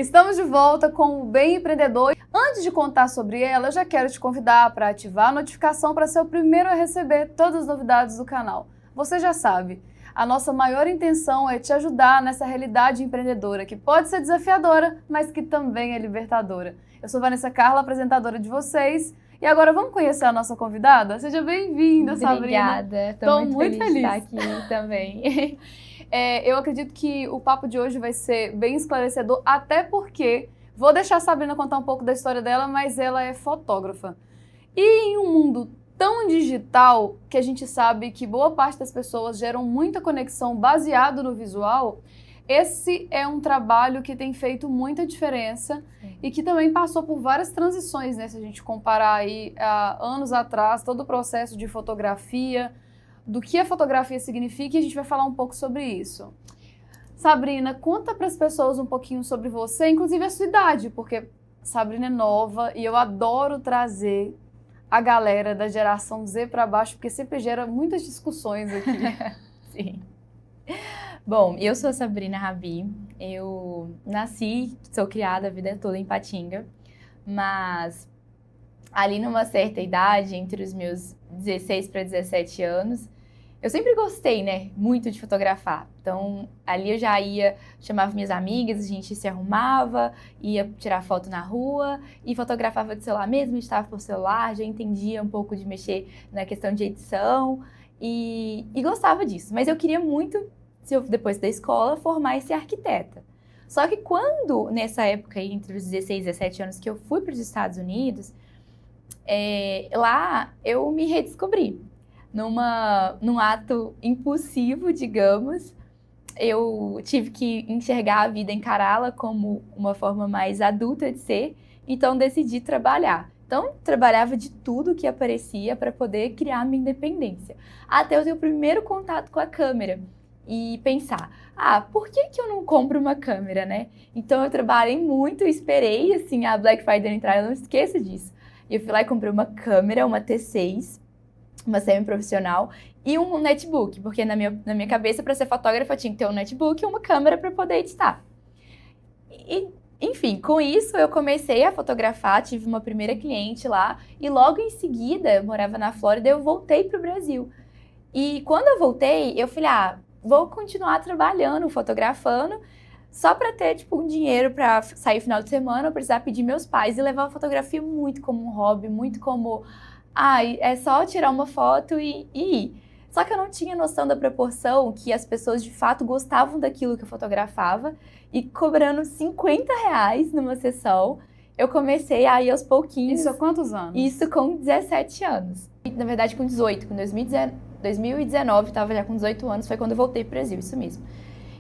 Estamos de volta com o Bem Empreendedor. Antes de contar sobre ela, eu já quero te convidar para ativar a notificação para ser o primeiro a receber todas as novidades do canal. Você já sabe, a nossa maior intenção é te ajudar nessa realidade empreendedora, que pode ser desafiadora, mas que também é libertadora. Eu sou Vanessa Carla, apresentadora de vocês. E agora vamos conhecer a nossa convidada? Seja bem-vinda, Sabrina. Obrigada, estou muito feliz de estar aqui também. Eu acredito que o papo de hoje vai ser bem esclarecedor, até porque vou deixar a Sabrina contar um pouco da história dela, mas ela é fotógrafa. E em um mundo tão digital, que a gente sabe que boa parte das pessoas geram muita conexão baseado no visual, esse é um trabalho que tem feito muita diferença. Sim. E que também passou por várias transições, né? Se a gente comparar aí anos atrás, todo o processo de fotografia, do que a fotografia significa, e a gente vai falar um pouco sobre isso. Sabrina, conta para as pessoas um pouquinho sobre você, inclusive a sua idade, porque Sabrina é nova e eu adoro trazer a galera da geração Z para baixo, porque sempre gera muitas discussões aqui. Sim. Bom, eu sou a Sabrina Rabi, eu nasci, sou criada a vida toda em Patinga, mas ali numa certa idade, entre os meus 16 para 17 anos, eu sempre gostei, né, muito de fotografar. Então, ali eu já chamava minhas amigas, a gente se arrumava, ia tirar foto na rua e fotografava de celular mesmo, estava por celular, já entendia um pouco de mexer na questão de edição e gostava disso. Mas eu queria muito, depois da escola, formar esse arquiteta. Só que quando, nessa época, entre os 16 e 17 anos, que eu fui para os Estados Unidos, lá eu me redescobri. Num ato impulsivo, digamos, eu tive que enxergar a vida, encará-la como uma forma mais adulta de ser, então decidi trabalhar. Então, trabalhava de tudo que aparecia para poder criar minha independência. Até eu ter o primeiro contato com a câmera e pensar, por que eu não compro uma câmera, né? Então, eu trabalhei muito, esperei, assim, a Black Friday entrar, eu não esqueço disso. Eu fui lá e comprei uma câmera, uma T6, uma semi-profissional e um netbook, porque na minha cabeça, para ser fotógrafa, tinha que ter um netbook e uma câmera para poder editar. E, enfim, com isso eu comecei a fotografar, tive uma primeira cliente lá e logo em seguida, eu morava na Flórida, eu voltei para o Brasil. E quando eu voltei, eu falei, vou continuar trabalhando, fotografando, só para ter, um dinheiro para sair no final de semana, eu precisava pedir meus pais e levar a fotografia muito como um hobby, muito como, é só tirar uma foto e ir. Só que eu não tinha noção da proporção que as pessoas, de fato, gostavam daquilo que eu fotografava e cobrando R$50 numa sessão, eu comecei a ir aos pouquinhos. Isso há quantos anos? Isso com 17 anos. Na verdade, com 18, com 2019, estava já com 18 anos, foi quando eu voltei para o Brasil, isso mesmo.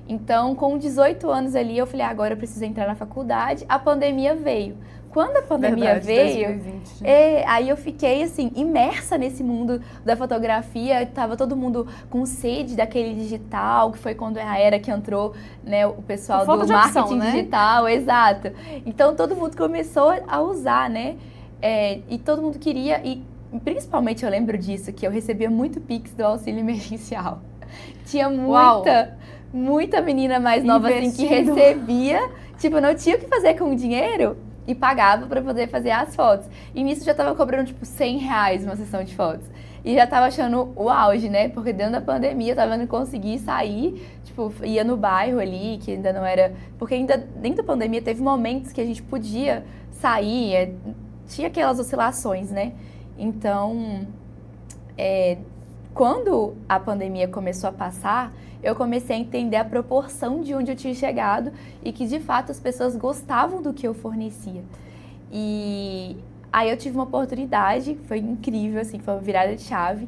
Então, com 18 anos ali, eu falei, agora eu preciso entrar na faculdade. A pandemia veio. Quando a pandemia veio, 2020. aí eu fiquei, assim, imersa nesse mundo da fotografia. Tava todo mundo com sede daquele digital, que foi quando a era que entrou, né, o pessoal do marketing digital, exato. Então, todo mundo começou a usar, né? E todo mundo queria, e principalmente eu lembro disso, que eu recebia muito Pix do auxílio emergencial. Tinha muita menina mais nova assim que recebia, não tinha o que fazer com o dinheiro e pagava para poder fazer as fotos. E nisso já tava cobrando R$100 uma sessão de fotos. E já tava achando o auge, né? Porque dentro da pandemia eu tava não conseguia sair, ia no bairro ali, que ainda não era... Porque ainda dentro da pandemia teve momentos que a gente podia sair, tinha aquelas oscilações, né? Então, quando a pandemia começou a passar, eu comecei a entender a proporção de onde eu tinha chegado e que, de fato, as pessoas gostavam do que eu fornecia. E aí eu tive uma oportunidade, foi incrível, assim, foi uma virada de chave,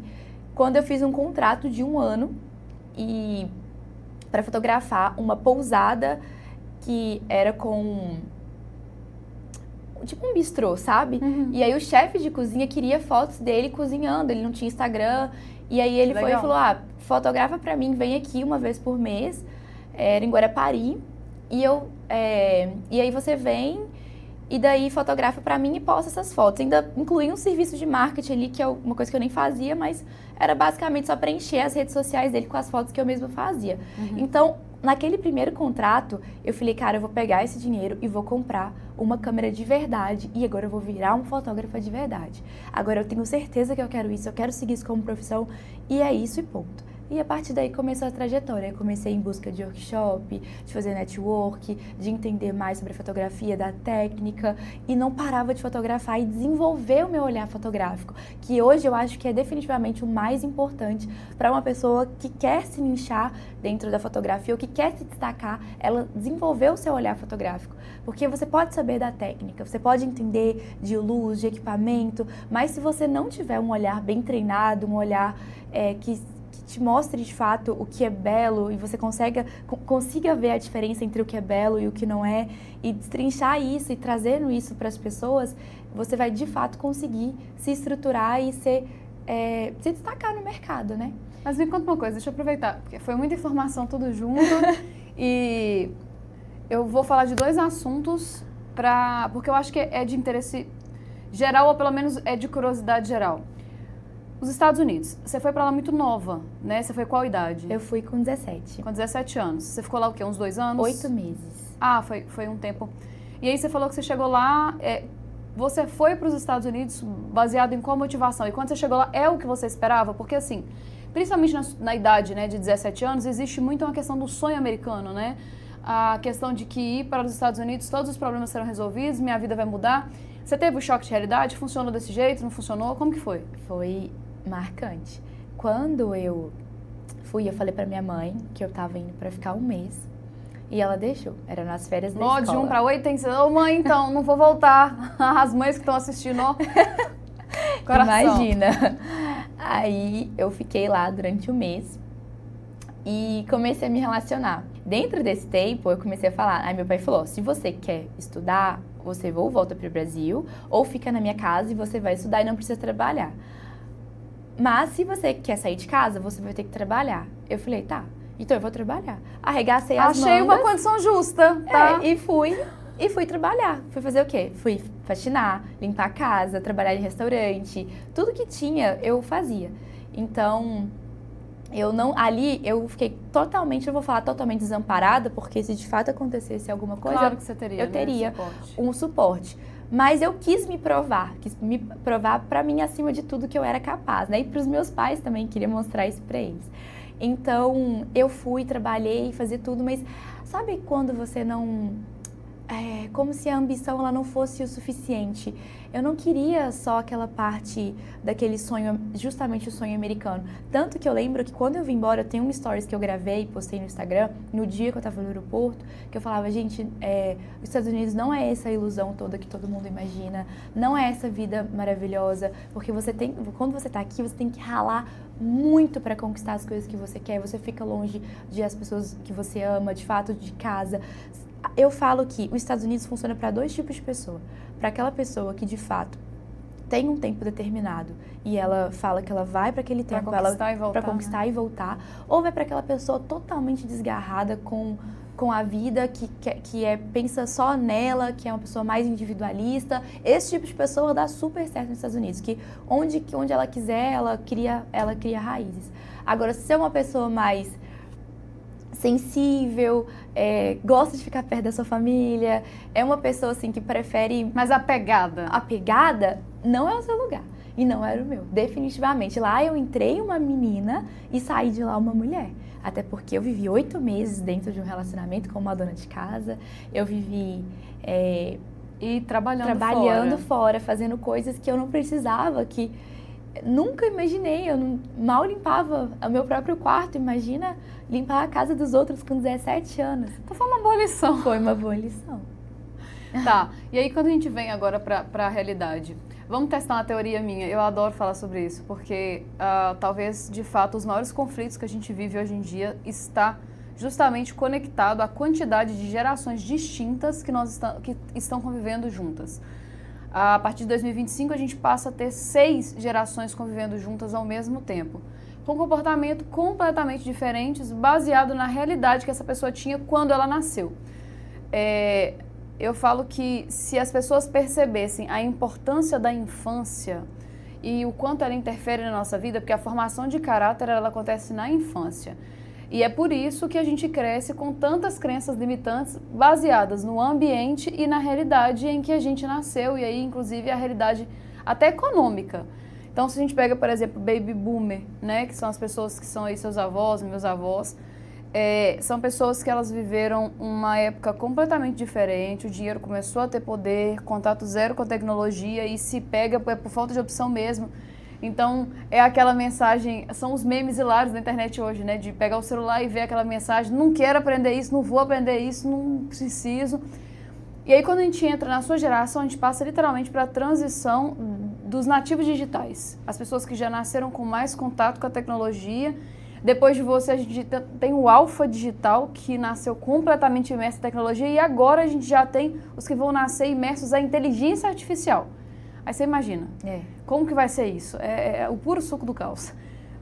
quando eu fiz um contrato de 1 ano para fotografar uma pousada que era com um bistrô, sabe? Uhum. E aí o chefe de cozinha queria fotos dele cozinhando, ele não tinha Instagram. E aí ele foi e falou, fotografa pra mim, vem aqui uma vez por mês, era em Guarapari, e aí você vem e daí fotografa pra mim e posta essas fotos. Ainda incluí um serviço de marketing ali, que é uma coisa que eu nem fazia, mas era basicamente só preencher as redes sociais dele com as fotos que eu mesma fazia. Uhum. Então, naquele primeiro contrato, eu falei, cara, eu vou pegar esse dinheiro e vou comprar uma câmera de verdade e agora eu vou virar uma fotógrafa de verdade. Agora eu tenho certeza que eu quero isso, eu quero seguir isso como profissão e é isso e ponto. E a partir daí começou a trajetória. Eu comecei em busca de workshop, de fazer network, de entender mais sobre a fotografia, da técnica e não parava de fotografar e desenvolver o meu olhar fotográfico, que hoje eu acho que é definitivamente o mais importante para uma pessoa que quer se nichar dentro da fotografia ou que quer se destacar, ela desenvolver o seu olhar fotográfico. Porque você pode saber da técnica, você pode entender de luz, de equipamento, mas se você não tiver um olhar bem treinado, um olhar que te mostre de fato o que é belo e você consiga ver a diferença entre o que é belo e o que não é e destrinchar isso e trazendo isso para as pessoas, você vai de fato conseguir se estruturar e se destacar no mercado, né? Mas me conta uma coisa, deixa eu aproveitar, porque foi muita informação tudo junto e eu vou falar de 2 assuntos porque eu acho que é de interesse geral ou pelo menos é de curiosidade geral. Os Estados Unidos, você foi pra lá muito nova, né? Você foi qual idade? Eu fui com 17. Com 17 anos. Você ficou lá o quê? Uns 2 anos? 8 meses. Ah, foi um tempo. E aí você falou que você chegou lá, você foi para os Estados Unidos baseado em qual motivação? E quando você chegou lá, é o que você esperava? Porque assim, principalmente na idade, né, de 17 anos, existe muito uma questão do sonho americano, né? A questão de que ir para os Estados Unidos, todos os problemas serão resolvidos, minha vida vai mudar. Você teve o choque de realidade? Funcionou desse jeito? Não funcionou? Como que foi? Foi marcante. Quando eu fui, eu falei pra minha mãe que eu tava indo pra ficar 1 mês. E ela deixou. Era nas férias da escola. De 1 para 8 tem que ser... Ô mãe, então, não vou voltar. As mães que estão assistindo, ó. Coração. Imagina. Aí eu fiquei lá durante 1 mês e comecei a me relacionar. Dentro desse tempo, eu comecei a falar. Aí meu pai falou, se você quer estudar, você ou volta pro Brasil, ou fica na minha casa e você vai estudar e não precisa trabalhar. Mas se você quer sair de casa, você vai ter que trabalhar. Eu falei, tá, então eu vou trabalhar. Arregacei as mangas. Achei uma condição justa, tá? E fui trabalhar. Fui fazer o quê? Fui faxinar, limpar a casa, trabalhar em restaurante. Tudo que tinha, eu fazia. Então, ali eu fiquei totalmente, eu vou falar totalmente desamparada, porque se de fato acontecesse alguma coisa, claro que você teria, eu teria um suporte. Mas eu quis me provar para mim acima de tudo que eu era capaz, né? E para os meus pais também, queria mostrar isso para eles. Então, eu fui, trabalhei, fazia tudo, mas sabe quando você não... como se a ambição ela não fosse o suficiente. Eu não queria só aquela parte daquele sonho, justamente o sonho americano. Tanto que eu lembro que quando eu vim embora, tem um stories que eu gravei e postei no Instagram, no dia que eu tava no aeroporto, que eu falava, gente, os Estados Unidos não é essa ilusão toda que todo mundo imagina, não é essa vida maravilhosa, porque quando você tá aqui, você tem que ralar muito para conquistar as coisas que você quer, você fica longe das pessoas que você ama, de fato, de casa. Eu falo que os Estados Unidos funciona para 2 tipos de pessoa. Para aquela pessoa que, de fato, tem um tempo determinado e ela fala que ela vai para aquele tempo para conquistar e voltar, ou vai para aquela pessoa totalmente desgarrada com a vida, que pensa só nela, que é uma pessoa mais individualista. Esse tipo de pessoa dá super certo nos Estados Unidos, que onde ela quiser, ela cria raízes. Agora, se é uma pessoa mais sensível, gosta de ficar perto da sua família, é uma pessoa assim que prefere... Mas apegada. Apegada não é o seu lugar. E não era o meu, definitivamente. Lá eu entrei uma menina e saí de lá uma mulher. Até porque eu vivi 8 meses dentro de um relacionamento com uma dona de casa. Eu vivi... E trabalhando fora, fazendo coisas que eu não precisava, que... Nunca imaginei, mal limpava o meu próprio quarto, imagina limpar a casa dos outros com 17 anos. Então foi uma boa lição. Foi uma boa lição. Tá, e aí quando a gente vem agora pra realidade, vamos testar uma teoria minha, eu adoro falar sobre isso, porque talvez, de fato, os maiores conflitos que a gente vive hoje em dia está justamente conectado à quantidade de gerações distintas que estão convivendo juntas. A partir de 2025, a gente passa a ter 6 gerações convivendo juntas ao mesmo tempo, com comportamento completamente diferentes, baseado na realidade que essa pessoa tinha quando ela nasceu. Eu falo que se as pessoas percebessem a importância da infância e o quanto ela interfere na nossa vida, porque a formação de caráter ela acontece na infância. E é por isso que a gente cresce com tantas crenças limitantes baseadas no ambiente e na realidade em que a gente nasceu, e aí, inclusive, a realidade até econômica. Então, se a gente pega, por exemplo, Baby Boomer, né, que são as pessoas que são aí seus avós, meus avós, são pessoas que elas viveram uma época completamente diferente, o dinheiro começou a ter poder, contato zero com a tecnologia e se pega por falta de opção mesmo. Então, é aquela mensagem, são os memes hilários da internet hoje, né? De pegar o celular e ver aquela mensagem, não quero aprender isso, não vou aprender isso, não preciso. E aí, quando a gente entra na sua geração, a gente passa literalmente para a transição dos nativos digitais. As pessoas que já nasceram com mais contato com a tecnologia. Depois de você, a gente tem o alfa digital, que nasceu completamente imerso na tecnologia. E agora a gente já tem os que vão nascer imersos à inteligência artificial. Aí você imagina, como que vai ser isso? É o puro suco do caos.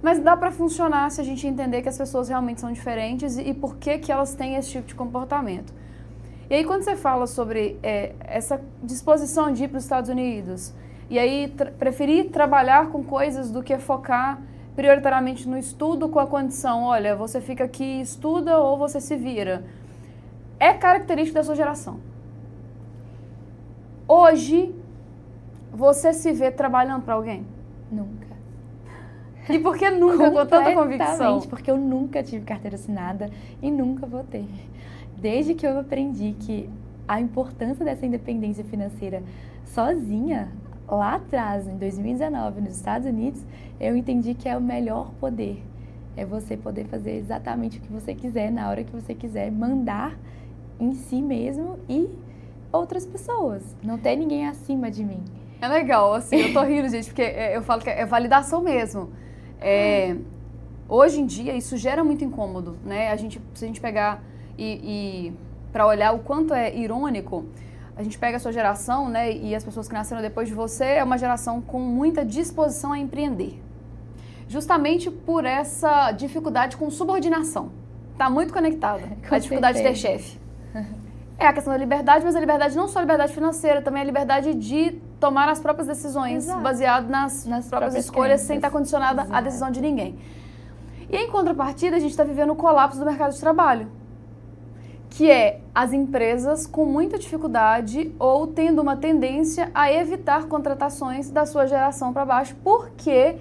Mas dá para funcionar se a gente entender que as pessoas realmente são diferentes e por que elas têm esse tipo de comportamento. E aí quando você fala sobre essa disposição de ir para os Estados Unidos, e aí preferir trabalhar com coisas do que focar prioritariamente no estudo com a condição, olha, você fica aqui e estuda ou você se vira, é característica da sua geração. Hoje, você se vê trabalhando para alguém? Nunca. E por que nunca, com tanta convicção? Porque eu nunca tive carteira assinada e nunca vou ter. Desde que eu aprendi que a importância dessa independência financeira sozinha, lá atrás, em 2019, nos Estados Unidos, eu entendi que é o melhor poder. É você poder fazer exatamente o que você quiser, na hora que você quiser, mandar em si mesmo e outras pessoas. Não ter ninguém acima de mim. É legal, assim, eu tô rindo, gente, porque eu falo que é validação mesmo. Hoje em dia, isso gera muito incômodo, né? Se a gente pegar e para olhar o quanto é irônico, a gente pega a sua geração, né, e as pessoas que nasceram depois de você, é uma geração com muita disposição a empreender. Justamente por essa dificuldade com subordinação. Tá muito conectada com a dificuldade de ter chefe. É a questão da liberdade, mas a liberdade não só a liberdade financeira, também a liberdade de tomar as próprias decisões, baseado nas próprias escolhas, crenças, sem estar condicionada à decisão de ninguém. E em contrapartida, a gente está vivendo o colapso do mercado de trabalho, que é as empresas com muita dificuldade ou tendo uma tendência a evitar contratações da sua geração para baixo, porque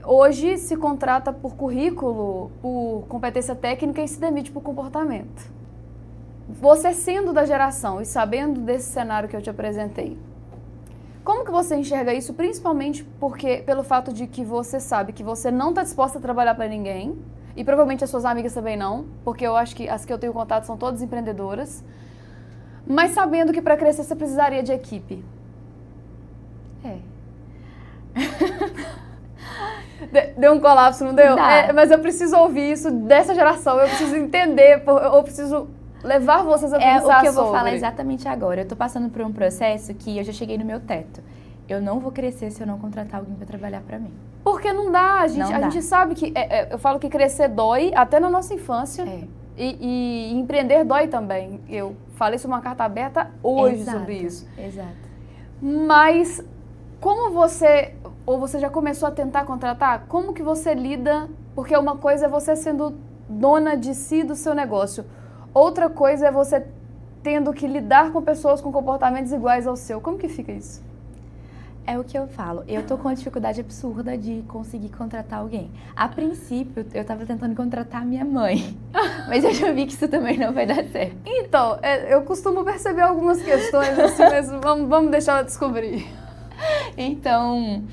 hoje se contrata por currículo, por competência técnica e se demite por comportamento. Você sendo da geração e sabendo desse cenário que eu te apresentei, como que você enxerga isso, principalmente pelo fato de que você sabe que você não está disposta a trabalhar para ninguém, e provavelmente as suas amigas também não, porque eu acho que as que eu tenho contato são todas empreendedoras, mas sabendo que para crescer você precisaria de equipe. Deu um colapso, não deu? Mas eu preciso ouvir isso dessa geração, eu preciso entender, eu preciso levar vocês a pensar sobre. É o que eu vou falar exatamente agora. Eu tô passando por um processo que eu já cheguei no meu teto. Eu não vou crescer se eu não contratar alguém para trabalhar para mim. Porque não dá, a gente sabe que, eu falo que crescer dói até na nossa infância. E empreender dói também. Eu falei sobre uma carta aberta hoje sobre isso. Exato. Mas como você já começou a tentar contratar, como que você lida? Porque uma coisa é você sendo dona de si do seu negócio. Outra coisa é você tendo que lidar com pessoas com comportamentos iguais ao seu. Como que fica isso? É o que eu falo. Eu tô com uma dificuldade absurda de conseguir contratar alguém. A princípio, eu tava tentando contratar minha mãe. Mas eu já vi que isso também não vai dar certo. Então, eu costumo perceber algumas questões assim, mas vamos deixar ela descobrir. Então,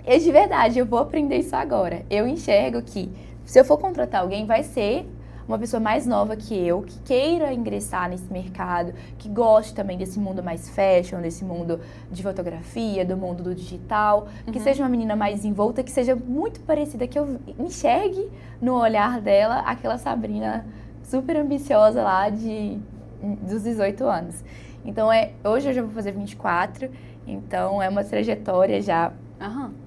de verdade, eu vou aprender isso agora. Eu enxergo que se eu for contratar alguém, vai ser uma pessoa mais nova que eu, que queira ingressar nesse mercado, que goste também desse mundo mais fashion, desse mundo de fotografia, do mundo do digital, que seja uma menina mais envolta, que seja muito parecida, que eu enxergue no olhar dela aquela Sabrina super ambiciosa lá dos 18 anos. Então, hoje eu já vou fazer 24, então é uma trajetória já.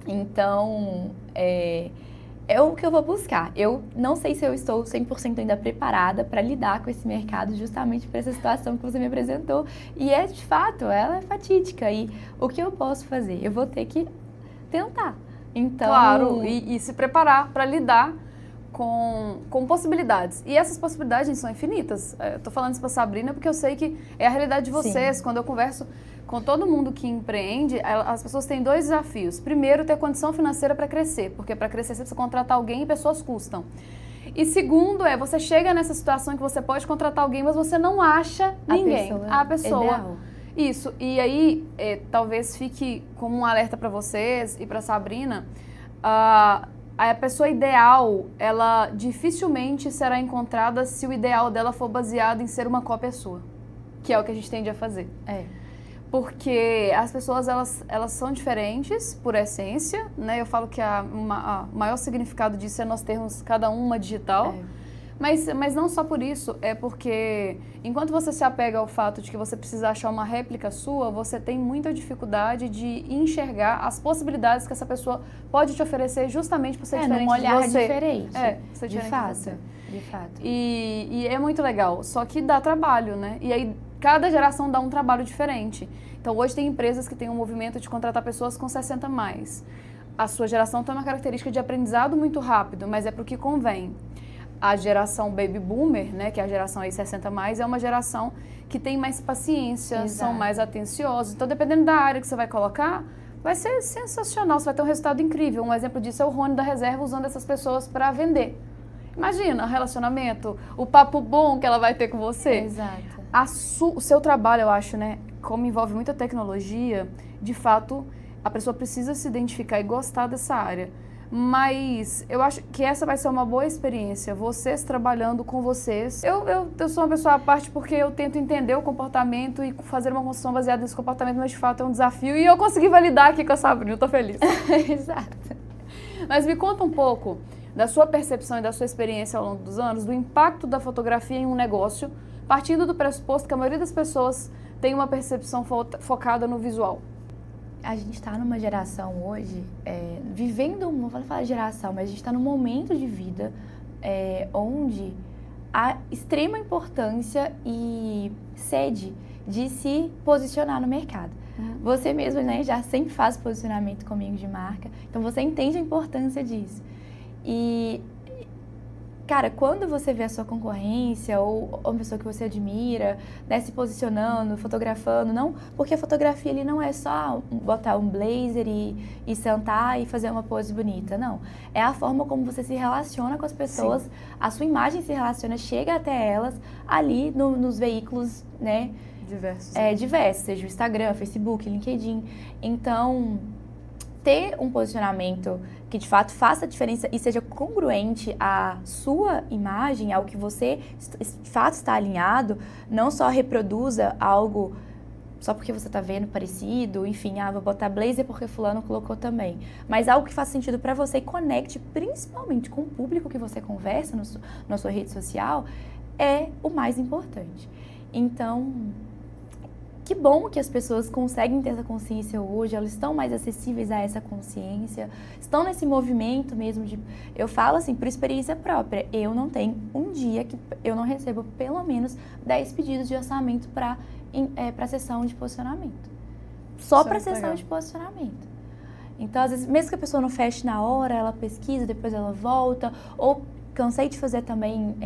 Então, é o que eu vou buscar. Eu não sei se eu estou 100% ainda preparada para lidar com esse mercado, justamente por essa situação que você me apresentou. E de fato, ela é fatídica. E o que eu posso fazer? Eu vou ter que tentar. Então, claro, e se preparar para lidar com possibilidades. E essas possibilidades, gente, são infinitas. Eu tô falando isso pra Sabrina porque eu sei que é a realidade de vocês. Sim. Quando eu converso com todo mundo que empreende, as pessoas têm dois desafios. Primeiro, ter condição financeira para crescer, porque para crescer você precisa contratar alguém e pessoas custam. E segundo você chega nessa situação que você pode contratar alguém, mas você não acha ninguém. A pessoa. Ideal. Isso. E aí, talvez fique como um alerta para vocês e para Sabrina, a pessoa ideal, ela dificilmente será encontrada se o ideal dela for baseado em ser uma cópia sua, que é o que a gente tende a fazer. Porque as pessoas, elas são diferentes por essência, né? Eu falo que o maior significado disso é nós termos cada uma digital. Mas não só por isso, é porque enquanto você se apega ao fato de que você precisa achar uma réplica sua, você tem muita dificuldade de enxergar as possibilidades que essa pessoa pode te oferecer justamente por ser diferente num olhar de você. diferente. Ser De diferente fato. de você. De fato. E é muito legal, só que dá trabalho, né? E aí cada geração dá um trabalho diferente. Então hoje tem empresas que têm um movimento de contratar pessoas com 60 mais. A sua geração tem uma característica de aprendizado muito rápido, mas é para o que convém. A geração Baby Boomer, né, que é a geração aí 60 mais, é uma geração que tem mais paciência, Exato. são mais atenciosos. Então, dependendo da área que você vai colocar, vai ser sensacional, você vai ter um resultado incrível. Um exemplo disso é o Rony da Reserva usando essas pessoas para vender. Imagina, relacionamento, o papo bom que ela vai ter com você. Exato. O seu trabalho, eu acho, né, como envolve muita tecnologia, de fato, a pessoa precisa se identificar e gostar dessa área. Mas eu acho que essa vai ser uma boa experiência, vocês trabalhando com vocês. Eu sou uma pessoa à parte porque eu tento entender o comportamento e fazer uma construção baseada nesse comportamento, mas de fato é um desafio e eu consegui validar aqui com a Sabrina, eu tô feliz. Exato. Mas me conta um pouco da sua percepção e da sua experiência ao longo dos anos, do impacto da fotografia em um negócio, partindo do pressuposto que a maioria das pessoas tem uma percepção focada no visual. A gente está numa geração hoje, não vou falar geração, mas a gente está num momento de vida onde há extrema importância e sede de se posicionar no mercado. Você mesmo, né, já sempre faz posicionamento comigo de marca, então você entende a importância disso. E, cara, quando você vê a sua concorrência ou uma pessoa que você admira, né, se posicionando, fotografando, não, porque a fotografia ali não é só botar um blazer e sentar e fazer uma pose bonita, não. É a forma como você se relaciona com as pessoas, a sua imagem se relaciona, chega até elas ali nos veículos, né? Diversos, seja o Instagram, Facebook, LinkedIn. Então, ter um posicionamento que de fato faça a diferença e seja congruente à sua imagem, ao que você de fato está alinhado, não só reproduza algo só porque você está vendo parecido, enfim, vou botar blazer porque fulano colocou também, mas algo que faça sentido para você e conecte principalmente com o público que você conversa na sua rede social, é o mais importante. Então, que bom que as pessoas conseguem ter essa consciência hoje, elas estão mais acessíveis a essa consciência, estão nesse movimento mesmo de... Eu falo assim, por experiência própria, eu não tenho um dia que eu não recebo pelo menos 10 pedidos de orçamento para sessão de posicionamento. Só para sessão de posicionamento. Então, às vezes, mesmo que a pessoa não feche na hora, ela pesquisa, depois ela volta, ou... Cansei de fazer também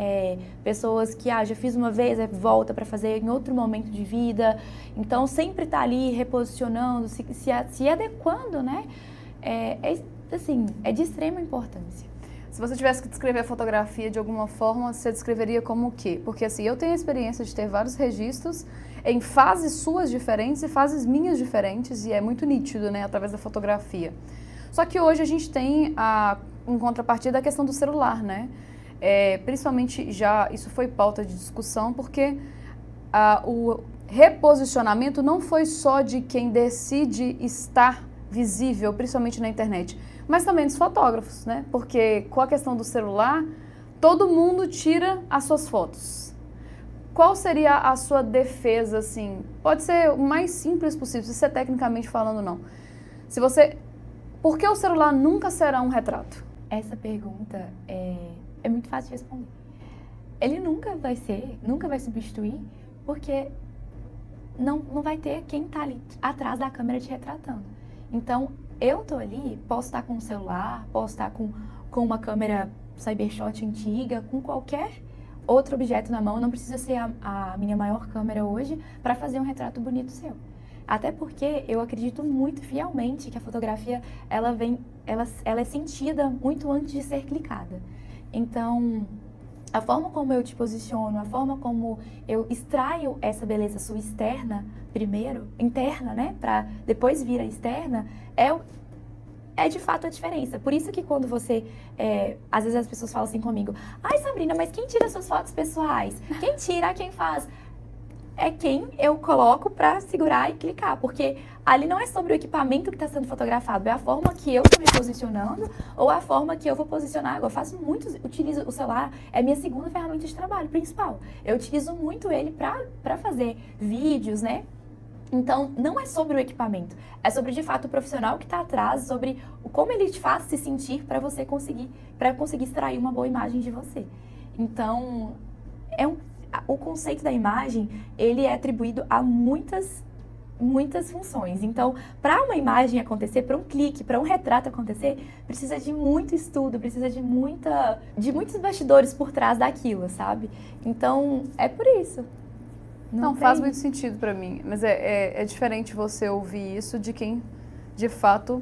pessoas que, já fiz uma vez, volta para fazer em outro momento de vida. Então, sempre tá ali reposicionando, se adequando, né? Assim, é de extrema importância. Se você tivesse que descrever a fotografia de alguma forma, você descreveria como o quê? Porque assim, eu tenho a experiência de ter vários registros em fases suas diferentes e fases minhas diferentes, e é muito nítido, né, através da fotografia. Só que hoje a gente tem em contrapartida a questão do celular, né? Principalmente isso foi pauta de discussão, porque o reposicionamento não foi só de quem decide estar visível, principalmente na internet, mas também dos fotógrafos, né? Porque com a questão do celular, todo mundo tira as suas fotos. Qual seria a sua defesa, assim? Pode ser o mais simples possível, se é tecnicamente falando, não. Por que o celular nunca será um retrato? Essa pergunta é muito fácil de responder. Ele nunca vai substituir, porque não vai ter quem está ali atrás da câmera te retratando. Então, eu tô ali, posso estar com um celular, posso estar com uma câmera Cybershot antiga, com qualquer outro objeto na mão, não precisa ser a minha maior câmera hoje para fazer um retrato bonito seu. Até porque eu acredito muito fielmente que a fotografia, ela é sentida muito antes de ser clicada. Então, a forma como eu te posiciono, a forma como eu extraio essa beleza sua externa primeiro, interna, né, para depois vir a externa, é de fato a diferença. Por isso que quando você, às vezes as pessoas falam assim comigo, ai Sabrina, mas quem tira suas fotos pessoais? Quem tira, quem faz? É quem eu coloco para segurar e clicar, porque ali não é sobre o equipamento que está sendo fotografado, é a forma que eu estou me posicionando ou a forma que eu vou posicionar. Eu faço muito, utilizo o celular, é minha segunda ferramenta de trabalho principal. Eu utilizo muito ele para fazer vídeos, né? Então, não é sobre o equipamento, é sobre, de fato, o profissional que está atrás, sobre como ele te faz se sentir para conseguir extrair uma boa imagem de você. Então, o conceito da imagem, ele é atribuído a muitas funções. Então, para uma imagem acontecer, para um clique, para um retrato acontecer, precisa de muito estudo, precisa de muitos bastidores por trás daquilo, sabe? Então, é por isso. Não faz muito sentido para mim, mas é diferente você ouvir isso de quem, de fato,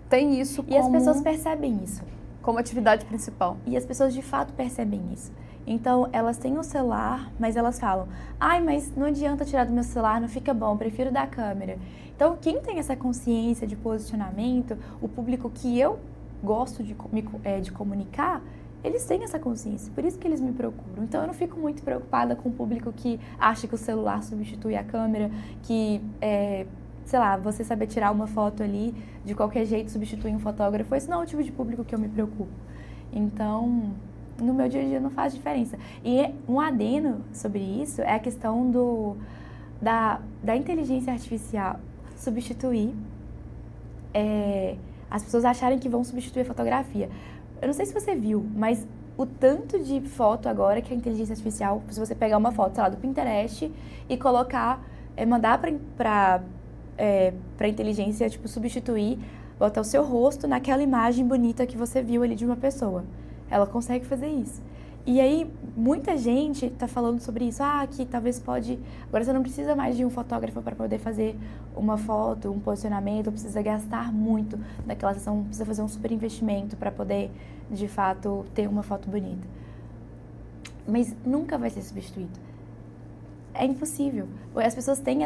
tem isso como... E as pessoas percebem isso. Como atividade principal. E as pessoas, de fato, percebem isso. Então, elas têm o celular, mas elas falam, ai, mas não adianta tirar do meu celular, não fica bom, prefiro da câmera. Então, quem tem essa consciência de posicionamento, o público que eu gosto de comunicar, eles têm essa consciência, por isso que eles me procuram. Então, eu não fico muito preocupada com o público que acha que o celular substitui a câmera, que, sei lá, você saber tirar uma foto ali, de qualquer jeito substituir um fotógrafo. Esse não é o tipo de público que eu me preocupo. Então, no meu dia a dia não faz diferença. E um adendo sobre isso é a questão da inteligência artificial substituir, as pessoas acharem que vão substituir a fotografia. Eu não sei se você viu, mas o tanto de foto agora que a inteligência artificial, se você pegar uma foto, sei lá, do Pinterest e colocar, mandar para inteligência, tipo, substituir, botar o seu rosto naquela imagem bonita que você viu ali de uma pessoa. Ela consegue fazer isso. E aí, muita gente está falando sobre isso. Que talvez pode... Agora você não precisa mais de um fotógrafo para poder fazer uma foto, um posicionamento, precisa gastar muito naquela sessão, precisa fazer um super investimento para poder, de fato, ter uma foto bonita. Mas nunca vai ser substituído. É impossível. As pessoas têm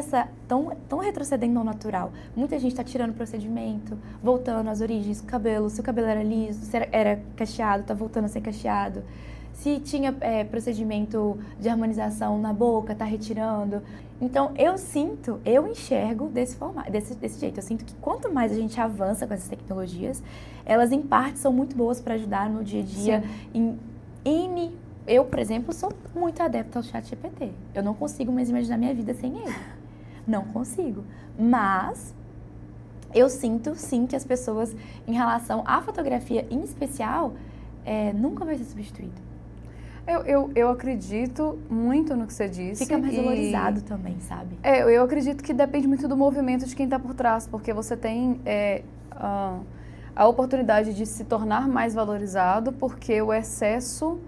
tão retrocedendo ao natural. Muita gente está tirando procedimento, voltando às origens, cabelo. Se o cabelo era liso, se era cacheado, está voltando a ser cacheado. Se tinha procedimento de harmonização na boca, está retirando. Então, eu enxergo desse jeito. Eu sinto que quanto mais a gente avança com essas tecnologias, elas, em parte, são muito boas para ajudar no dia a dia. Eu, por exemplo, sou muito adepta ao ChatGPT. Eu não consigo mais imaginar minha vida sem ele. Não consigo. Mas eu sinto, sim, que as pessoas, em relação à fotografia em especial, nunca vai ser substituído. Eu acredito muito no que você disse. Fica mais valorizado também, sabe? Eu acredito que depende muito do movimento de quem está por trás, porque você tem a oportunidade de se tornar mais valorizado, porque o excesso,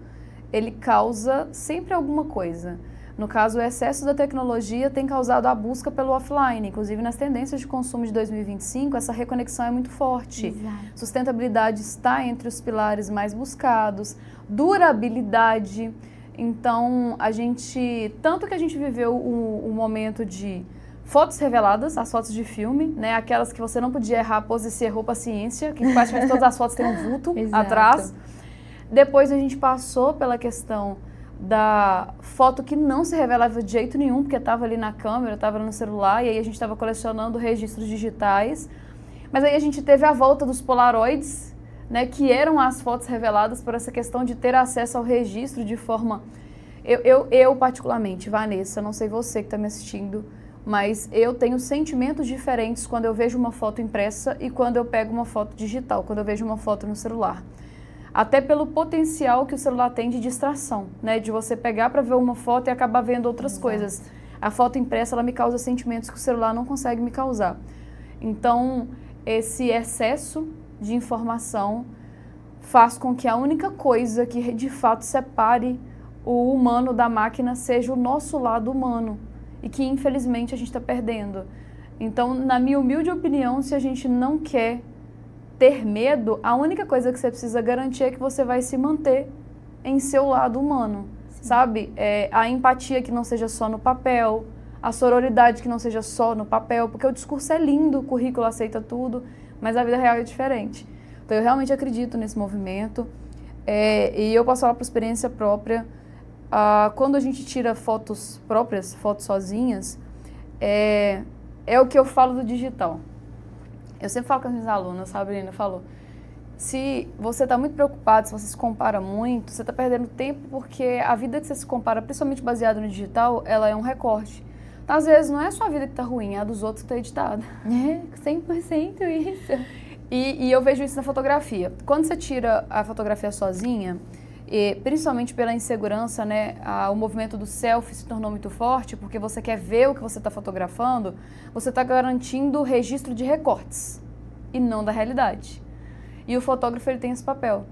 ele causa sempre alguma coisa. No caso, o excesso da tecnologia tem causado a busca pelo offline. Inclusive, nas tendências de consumo de 2025, essa reconexão é muito forte. Exato. Sustentabilidade está entre os pilares mais buscados. Durabilidade. Então, tanto que a gente viveu o momento de fotos reveladas, as fotos de filme, né? Aquelas que você não podia errar a pose, se errou, paciência, que praticamente todas as fotos têm um vulto atrás. Depois a gente passou pela questão da foto que não se revelava de jeito nenhum, porque estava ali na câmera, estava no celular, e aí a gente estava colecionando registros digitais. Mas aí a gente teve a volta dos Polaroids, né, que eram as fotos reveladas por essa questão de ter acesso ao registro de forma... Eu particularmente, Vanessa, não sei você que está me assistindo, mas eu tenho sentimentos diferentes quando eu vejo uma foto impressa e quando eu pego uma foto digital, quando eu vejo uma foto no celular. Até pelo potencial que o celular tem de distração, né? De você pegar para ver uma foto e acabar vendo outras coisas. A foto impressa, ela me causa sentimentos que o celular não consegue me causar. Então, esse excesso de informação faz com que a única coisa que de fato separe o humano da máquina seja o nosso lado humano e que infelizmente a gente está perdendo. Então, na minha humilde opinião, se a gente não quer ter medo, a única coisa que você precisa garantir é que você vai se manter em seu lado humano, sabe? A empatia que não seja só no papel, a sororidade que não seja só no papel, porque o discurso é lindo, o currículo aceita tudo, mas a vida real é diferente. Então, eu realmente acredito nesse movimento e eu posso falar por experiência própria. Quando a gente tira fotos próprias, fotos sozinhas, é o que eu falo do digital. Eu sempre falo com as minhas alunas, Sabrina falou, se você está muito preocupado, se você se compara muito, você está perdendo tempo porque a vida que você se compara, principalmente baseada no digital, ela é um recorte. Então, às vezes, não é a sua vida que está ruim, é a dos outros que está editada. 100% isso. E eu vejo isso na fotografia. Quando você tira a fotografia sozinha, principalmente pela insegurança, né, o movimento do selfie se tornou muito forte, porque você quer ver o que você está fotografando, você está garantindo o registro de recortes e não da realidade. E o fotógrafo ele tem esse papel,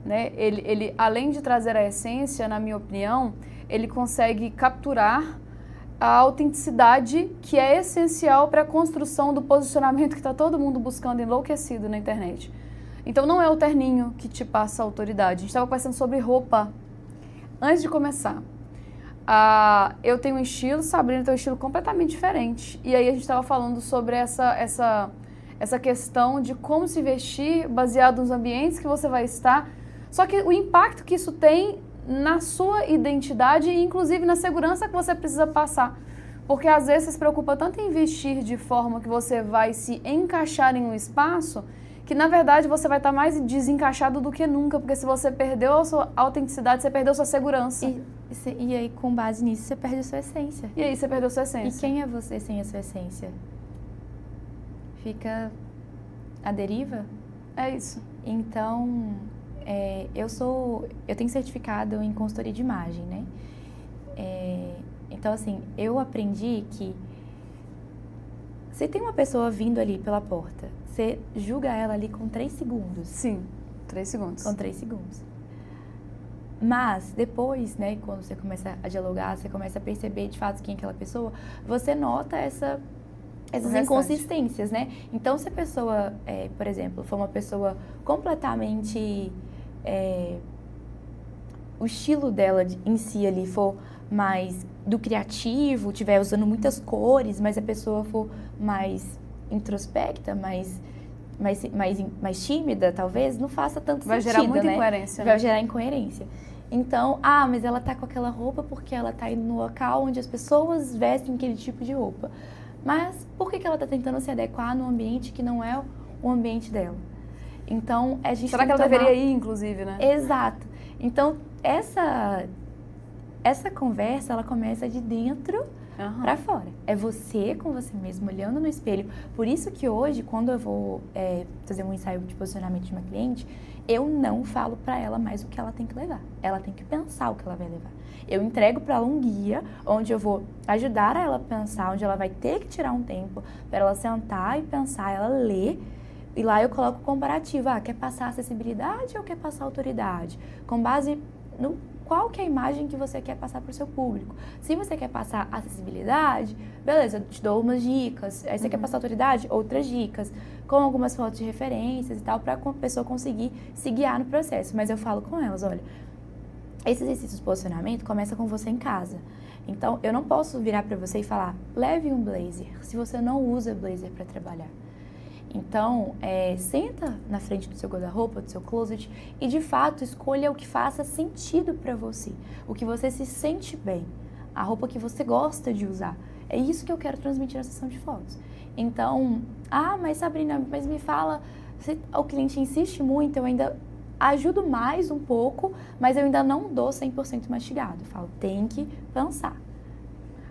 né? Ele, além de trazer a essência, na minha opinião, ele consegue capturar a autenticidade que é essencial para a construção do posicionamento que está todo mundo buscando enlouquecido na internet. Então não é o terninho que te passa a autoridade. A gente estava conversando sobre roupa antes de começar. Eu tenho um estilo, Sabrina tem um estilo completamente diferente. E aí a gente estava falando sobre essa questão de como se vestir baseado nos ambientes que você vai estar. Só que o impacto que isso tem na sua identidade e inclusive na segurança que você precisa passar. Porque às vezes você se preocupa tanto em vestir de forma que você vai se encaixar em um espaço que na verdade você vai estar mais desencaixado do que nunca, porque se você perdeu a sua autenticidade, você perdeu a sua segurança. E aí, com base nisso, você perde a sua essência. E aí você perdeu a sua essência. E quem é você sem a sua essência? Fica à deriva? É isso. Então, eu tenho certificado em consultoria de imagem, né? Então, assim, eu aprendi que se tem uma pessoa vindo ali pela porta, você julga ela ali com 3 segundos. Sim, 3 segundos. Com 3 segundos. Mas depois, né, quando você começa a dialogar, você começa a perceber de fato quem é aquela pessoa, você nota essas inconsistências, né? Então, se a pessoa, por exemplo, for uma pessoa completamente... o estilo dela em si ali for mais do criativo, estiver usando muitas cores, mas a pessoa for mais introspecta, mais tímida, talvez, não faça tanto vai sentido, gerar muita né? incoerência. Vai gerar incoerência. Então, mas ela tá com aquela roupa porque ela tá indo no local onde as pessoas vestem aquele tipo de roupa. Mas por que ela tá tentando se adequar num ambiente que não é o ambiente dela? Então, a gente será que ela deveria ir, inclusive, né? Exato. Então, essa conversa, ela começa de dentro para fora. É você com você mesmo, olhando no espelho. Por isso que hoje, quando eu vou fazer um ensaio de posicionamento de uma cliente, eu não falo para ela mais o que ela tem que levar. Ela tem que pensar o que ela vai levar. Eu entrego para ela um guia, onde eu vou ajudar ela a pensar, onde ela vai ter que tirar um tempo para ela sentar e pensar, ela ler. E lá eu coloco o comparativo. Quer passar acessibilidade ou quer passar autoridade? Com base no qual que é a imagem que você quer passar para o seu público. Se você quer passar acessibilidade, beleza, eu te dou umas dicas. Aí você quer passar autoridade, outras dicas, com algumas fotos de referências e tal, para a pessoa conseguir se guiar no processo. Mas eu falo com elas, olha, esse exercício de posicionamento começa com você em casa. Então, eu não posso virar para você e falar, leve um blazer, se você não usa blazer para trabalhar. Então, senta na frente do seu guarda-roupa, do seu closet e, de fato, escolha o que faça sentido para você. O que você se sente bem. A roupa que você gosta de usar. É isso que eu quero transmitir na sessão de fotos. Então, mas Sabrina, mas me fala, se o cliente insiste muito, eu ainda ajudo mais um pouco, mas eu ainda não dou 100% mastigado. Eu falo, tem que pensar.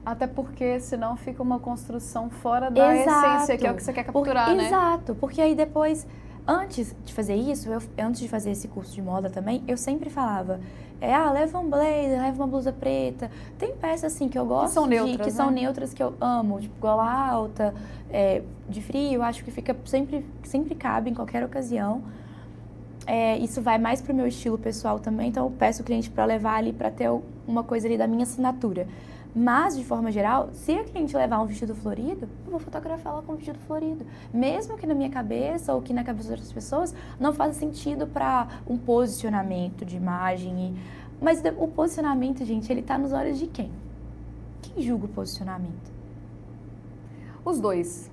Até porque senão fica uma construção fora da essência, que é o que você quer capturar, né? Exato, porque aí depois, antes de fazer isso, antes de fazer esse curso de moda também, eu sempre falava, leva um blazer, leva uma blusa preta. Tem peças assim que eu gosto, que são neutras, que eu amo, tipo gola alta, de frio, eu acho que sempre cabe em qualquer ocasião. isso vai mais pro meu estilo pessoal também, então eu peço o cliente para levar ali para ter uma coisa ali da minha assinatura. Mas, de forma geral, se a cliente levar um vestido florido, eu vou fotografar ela com um vestido florido. Mesmo que na minha cabeça ou que na cabeça de outras pessoas não faça sentido para um posicionamento de imagem. Mas o posicionamento, gente, ele tá nos olhos de quem? Quem julga o posicionamento? Os dois.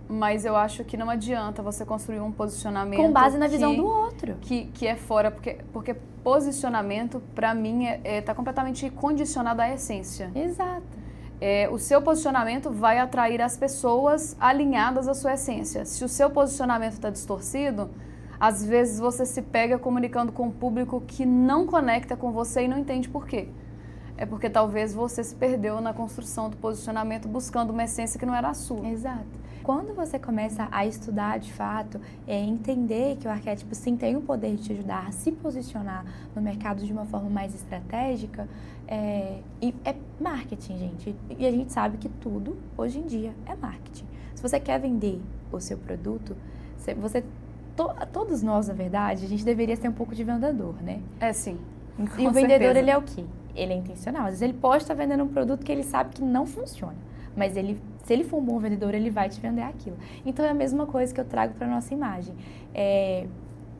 Mas eu acho que não adianta você construir um posicionamento com base na visão do outro. Que é fora, porque posicionamento, para mim, tá completamente condicionado à essência. Exato. O seu posicionamento vai atrair as pessoas alinhadas à sua essência. Se o seu posicionamento está distorcido, às vezes você se pega comunicando com um público que não conecta com você e não entende por quê. É porque talvez você se perdeu na construção do posicionamento buscando uma essência que não era a sua. Exato. Quando você começa a estudar de fato, entender que o arquétipo sim tem o poder de te ajudar a se posicionar no mercado de uma forma mais estratégica, e é marketing, gente. E a gente sabe que tudo, hoje em dia, é marketing. Se você quer vender o seu produto, todos nós, na verdade, a gente deveria ser um pouco de vendedor, né? Sim. E o vendedor, ele é o quê? Ele é intencional. Às vezes ele pode estar vendendo um produto que ele sabe que não funciona, mas se ele for um bom vendedor, ele vai te vender aquilo. Então é a mesma coisa que eu trago para a nossa imagem.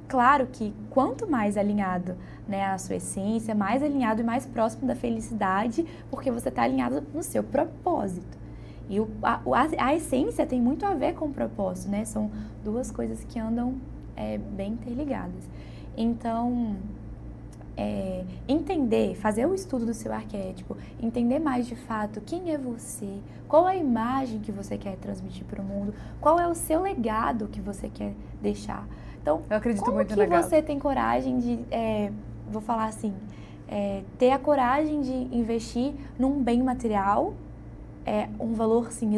Claro que quanto mais alinhado, né, à sua essência, mais alinhado e mais próximo da felicidade, porque você está alinhado no seu propósito. E a essência tem muito a ver com o propósito, né? São duas coisas que andam bem interligadas. Então, entender, fazer o estudo do seu arquétipo, entender mais de fato quem é você, qual é a imagem que você quer transmitir para o mundo, qual é o seu legado que você quer deixar. Então, eu acredito como muito que no legado. Você tem coragem de, vou falar assim, ter a coragem de investir num bem material, um valor assim,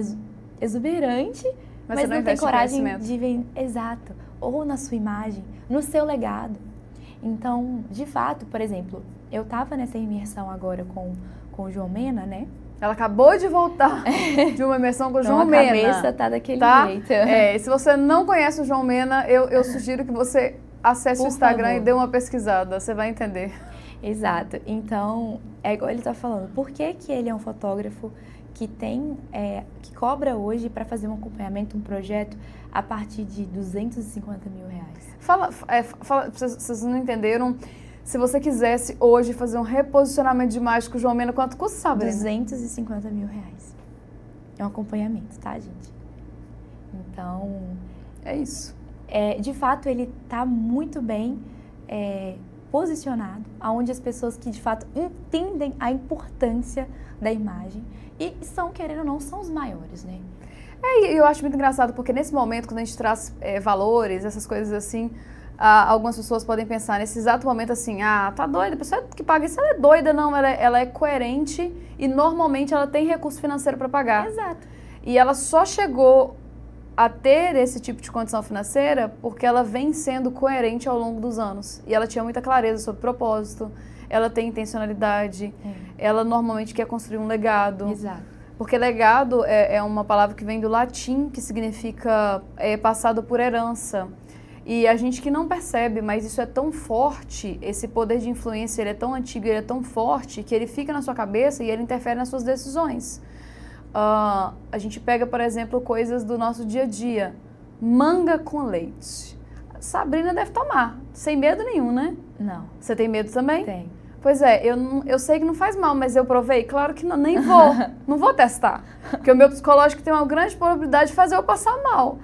exuberante, mas não tem coragem de vender. Exato. Ou na sua imagem, no seu legado. Então, de fato, por exemplo, eu estava nessa imersão agora com o João Mena, né? Ela acabou de voltar de uma imersão com o João Mena. A cabeça tá daquele jeito. Se você não conhece o João Mena, eu sugiro que você acesse o Instagram e dê uma pesquisada, você vai entender. Exato. Então, é igual ele tá falando, por que ele é um fotógrafo que que cobra hoje para fazer um acompanhamento, um projeto, a partir de R$250 mil? Fala, vocês não entenderam, se você quisesse hoje fazer um reposicionamento de imagem com o João Mena, quanto custa, Sabrina? R$250 mil. É um acompanhamento, tá, gente? Então... é isso. De fato, ele tá muito bem posicionado, onde as pessoas que de fato entendem a importância da imagem e são, querendo ou não, são os maiores, né? E eu acho muito engraçado, porque nesse momento, quando a gente traz valores, essas coisas assim, algumas pessoas podem pensar nesse exato momento assim, tá doida, a pessoa que paga isso, ela é doida, não, ela é coerente e normalmente ela tem recurso financeiro para pagar. Exato. E ela só chegou a ter esse tipo de condição financeira porque ela vem sendo coerente ao longo dos anos. E ela tinha muita clareza sobre propósito, ela tem intencionalidade, ela normalmente quer construir um legado. Exato. Porque legado é uma palavra que vem do latim, que significa passado por herança. E a gente que não percebe, mas isso é tão forte, esse poder de influência, ele é tão antigo, ele é tão forte, que ele fica na sua cabeça e ele interfere nas suas decisões. A gente pega, por exemplo, coisas do nosso dia a dia. Manga com leite. Sabrina deve tomar, sem medo nenhum, né? Não. Você tem medo também? Tenho. Pois eu sei que não faz mal, mas eu provei? Claro que não, nem vou, não vou testar. Porque o meu psicológico tem uma grande probabilidade de fazer eu passar mal.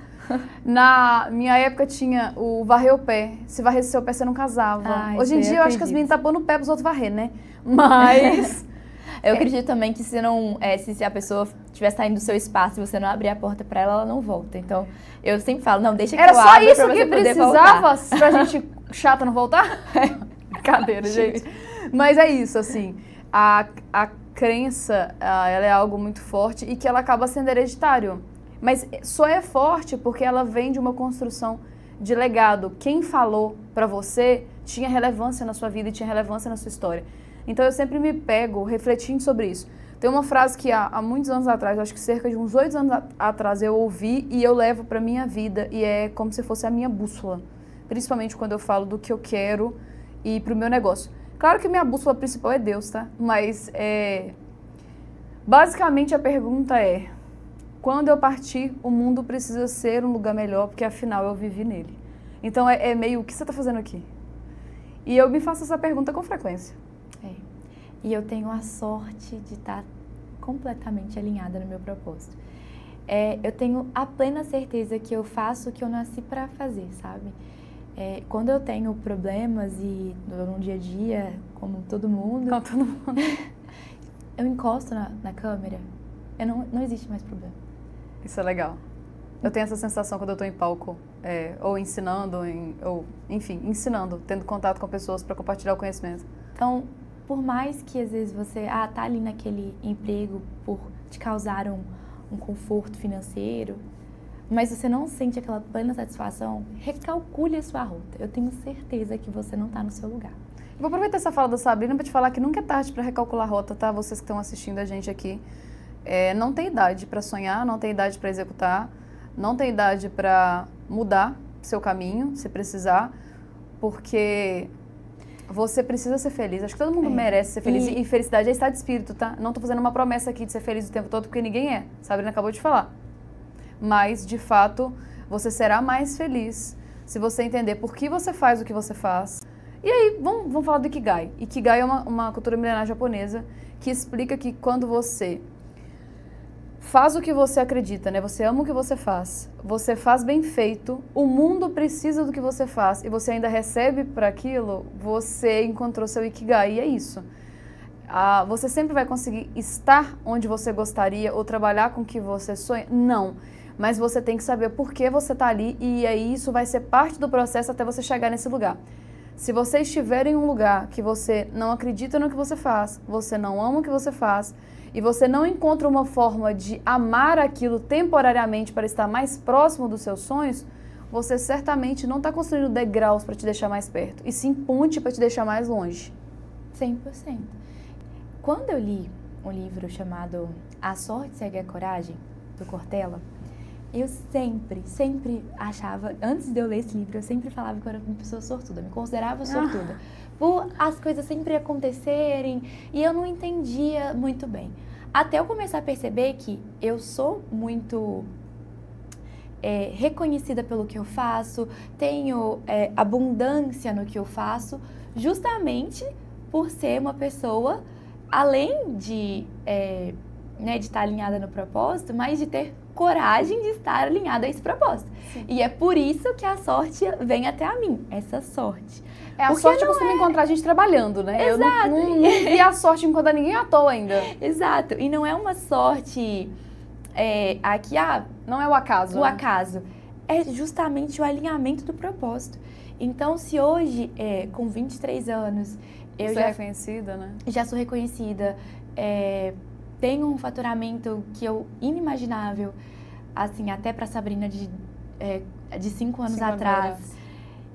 Na minha época tinha o varrer o pé. Se varresse seu pé, você não casava. Hoje em dia eu acho que as meninas estão pondo o pé para os outros varrer, né? Mas... eu acredito também que se a pessoa estiver saindo do seu espaço e você não abrir a porta para ela, ela não volta. Então, eu sempre falo, não, deixa que eu abra pra você poder voltar. Era só isso que precisava pra gente chata não voltar? Brincadeira, gente. Mas é isso, assim, a crença, ela é algo muito forte e que ela acaba sendo hereditário. Mas só é forte porque ela vem de uma construção de legado. Quem falou pra você tinha relevância na sua vida e tinha relevância na sua história. Então eu sempre me pego refletindo sobre isso. Tem uma frase que há muitos anos atrás, acho que cerca de uns 8 anos atrás eu ouvi e eu levo pra minha vida e é como se fosse a minha bússola. principalmente quando eu falo do que eu quero e pro meu negócio. Claro que minha bússola principal é Deus, tá? Mas, basicamente a pergunta é, quando eu partir, o mundo precisa ser um lugar melhor, porque afinal eu vivi nele. Então é meio, o que você está fazendo aqui? E eu me faço essa pergunta com frequência. E eu tenho a sorte de estar completamente alinhada no meu propósito. Eu tenho a plena certeza que eu faço o que eu nasci para fazer, sabe? Quando eu tenho problemas e no dia a dia, como todo mundo, eu encosto na câmera, não existe mais problema. Isso é legal. Eu tenho essa sensação quando eu estou em palco, ou ensinando, ou enfim, ensinando, tendo contato com pessoas para compartilhar o conhecimento. Então, por mais que às vezes você tá ali naquele emprego por te causar um conforto financeiro, mas você não sente aquela plena satisfação, recalcule a sua rota. Eu tenho certeza que você não está no seu lugar. Vou aproveitar essa fala da Sabrina para te falar que nunca é tarde para recalcular a rota, tá? Vocês que estão assistindo a gente aqui. Não tem idade para sonhar, não tem idade para executar, não tem idade para mudar seu caminho, se precisar, porque você precisa ser feliz. Acho que todo mundo merece ser feliz. E felicidade é estado de espírito, tá? Não tô fazendo uma promessa aqui de ser feliz o tempo todo, porque ninguém é. Sabrina acabou de falar. Mas, de fato, você será mais feliz se você entender por que você faz o que você faz. E aí, vamos falar do Ikigai. Ikigai é uma cultura milenar japonesa que explica que quando você faz o que você acredita, né? Você ama o que você faz bem feito, o mundo precisa do que você faz e você ainda recebe por aquilo, você encontrou seu Ikigai, e é isso. Você sempre vai conseguir estar onde você gostaria ou trabalhar com o que você sonha? Não. Mas você tem que saber por que você está ali e aí isso vai ser parte do processo até você chegar nesse lugar. Se você estiver em um lugar que você não acredita no que você faz, você não ama o que você faz e você não encontra uma forma de amar aquilo temporariamente para estar mais próximo dos seus sonhos, você certamente não está construindo degraus para te deixar mais perto, e sim ponte para te deixar mais longe. 100%. Quando eu li um livro chamado A Sorte Segue a Coragem, do Cortella, eu sempre achava, antes de eu ler esse livro, eu sempre falava que eu era uma pessoa sortuda, me considerava sortuda. Por as coisas sempre acontecerem e eu não entendia muito bem. Até eu começar a perceber que eu sou muito reconhecida pelo que eu faço, tenho abundância no que eu faço, justamente por ser uma pessoa, além de estar alinhada no propósito, mas de ter coragem de estar alinhada a esse propósito. Sim. E é por isso que a sorte vem até a mim, essa sorte. A sorte costuma encontrar a gente trabalhando, né? Exato. Eu não vi a sorte encontrar ninguém à toa ainda. Exato. E não é uma sorte aqui, não é o acaso. O acaso. É justamente o alinhamento do propósito. Então, se hoje, com 23 anos, eu já... reconhecida, né? Já sou reconhecida. Tenho um faturamento que eu inimaginável, assim, até para Sabrina de 5 anos atrás.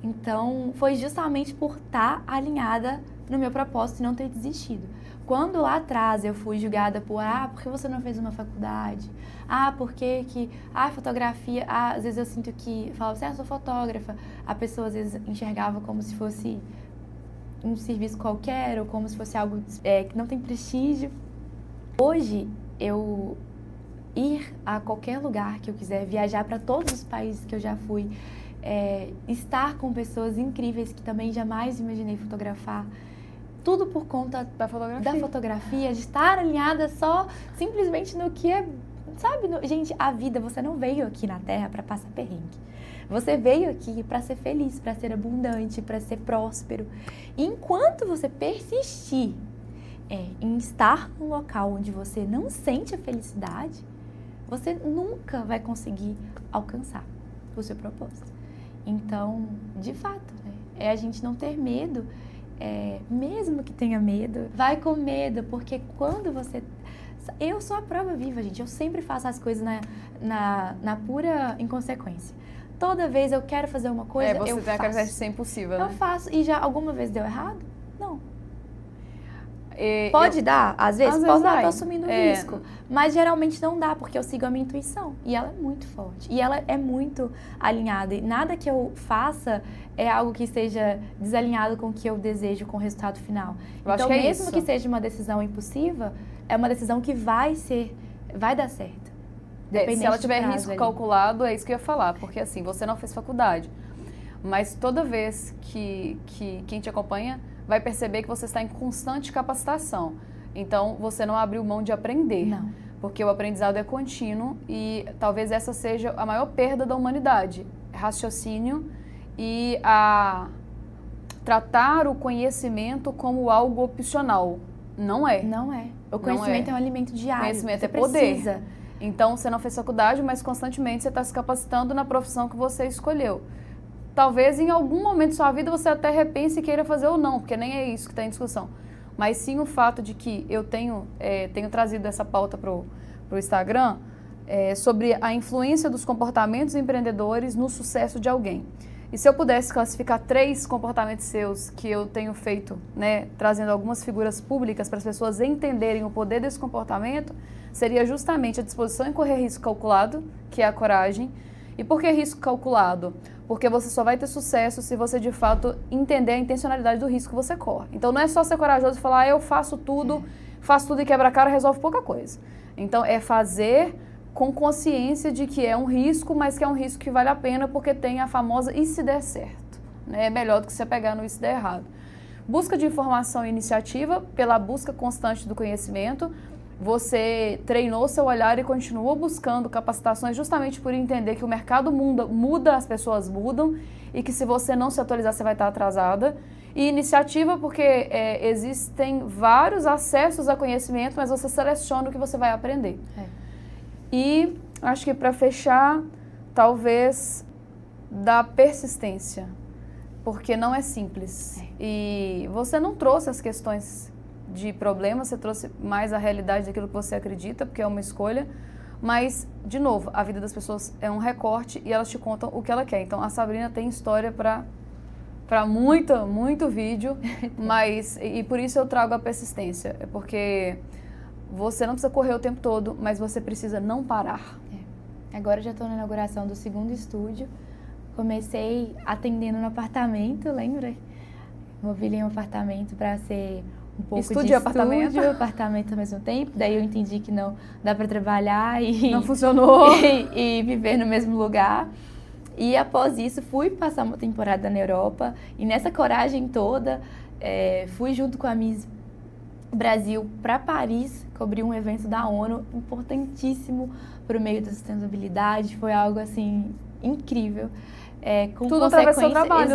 Então, foi justamente por estar alinhada no meu propósito e não ter desistido. Quando lá atrás eu fui julgada por, por que você não fez uma faculdade? Porque fotografia, às vezes eu sinto que, falava assim, eu sou fotógrafa. A pessoa às vezes enxergava como se fosse um serviço qualquer ou como se fosse algo que não tem prestígio. Hoje, eu ir a qualquer lugar que eu quiser, viajar para todos os países que eu já fui, estar com pessoas incríveis que também jamais imaginei fotografar, tudo por conta da fotografia, de estar alinhada só simplesmente no que é, sabe? Gente, a vida, você não veio aqui na Terra para passar perrengue. Você veio aqui para ser feliz, para ser abundante, para ser próspero. E enquanto você persistir em estar num local onde você não sente a felicidade, você nunca vai conseguir alcançar o seu propósito. Então, de fato, é a gente não ter medo, mesmo que tenha medo, vai com medo, porque quando você... Eu sou a prova viva, gente, eu sempre faço as coisas na pura inconsequência. Toda vez eu quero fazer uma coisa, eu faço. Você tem a capacidade de ser impossível, né? Eu faço. E já alguma vez deu errado? Não. Pode dar, às vezes, vezes posso dar, vai. tô assumindo o risco. Mas geralmente não dá, porque eu sigo a minha intuição. E ela é muito forte. E ela é muito alinhada. E nada que eu faça é algo que esteja desalinhado com o que eu desejo com o resultado final. Eu acho Então, que é mesmo isso. que seja uma decisão impulsiva, é uma decisão que vai dar certo. Se ela tiver do prazo risco ali. calculado, é isso que eu ia falar. Porque assim, você não fez faculdade. Mas toda vez que quem te acompanha vai perceber que você está em constante capacitação. Então, você não abriu mão de aprender. Não. Porque o aprendizado é contínuo e talvez essa seja a maior perda da humanidade. Raciocínio e tratar o conhecimento como algo opcional. Não é. Não é. O conhecimento é um alimento diário. Conhecimento você é poder. Precisa. Então, você não fez faculdade, mas constantemente você está se capacitando na profissão que você escolheu. Talvez em algum momento da sua vida você até repense e queira fazer ou não, porque nem é isso que está em discussão. Mas sim o fato de que eu tenho trazido essa pauta para o Instagram sobre a influência dos comportamentos empreendedores no sucesso de alguém. E se eu pudesse classificar 3 comportamentos seus que eu tenho feito, né, trazendo algumas figuras públicas para as pessoas entenderem o poder desse comportamento, seria justamente a disposição em correr risco calculado, que é a coragem. E por que risco calculado? Porque você só vai ter sucesso se você, de fato, entender a intencionalidade do risco que você corre. Então, não é só ser corajoso e falar, eu faço tudo e quebra a cara, resolve pouca coisa. Então, é fazer com consciência de que é um risco, mas que é um risco que vale a pena porque tem a famosa e se der certo. Né? É melhor do que você pegar no e se der errado. Busca de informação e iniciativa pela busca constante do conhecimento. Você treinou seu olhar e continua buscando capacitações justamente por entender que o mercado muda, as pessoas mudam e que se você não se atualizar, você vai estar atrasada. E iniciativa porque existem vários acessos a conhecimento, mas você seleciona o que você vai aprender. E acho que para fechar, talvez da persistência, porque não é simples. E você não trouxe as questões de problema, você trouxe mais a realidade daquilo que você acredita, porque é uma escolha, mas, de novo, a vida das pessoas é um recorte e elas te contam o que ela quer. Então, a Sabrina tem história para muito vídeo, mas, e por isso eu trago a persistência, é porque você não precisa correr o tempo todo, mas você precisa não parar. Agora eu já estou na inauguração do 2º estúdio, comecei atendendo no apartamento, lembra? Mobilei um apartamento para ser um pouco estúdio de e apartamento ao mesmo tempo. Daí eu entendi que não dá para trabalhar e não funcionou e viver no mesmo lugar. E após isso fui passar uma temporada na Europa e nessa coragem toda fui junto com a Miss Brasil para Paris cobrir um evento da ONU importantíssimo para o meio da sustentabilidade. Foi algo assim incrível. Com tudo através do seu trabalho.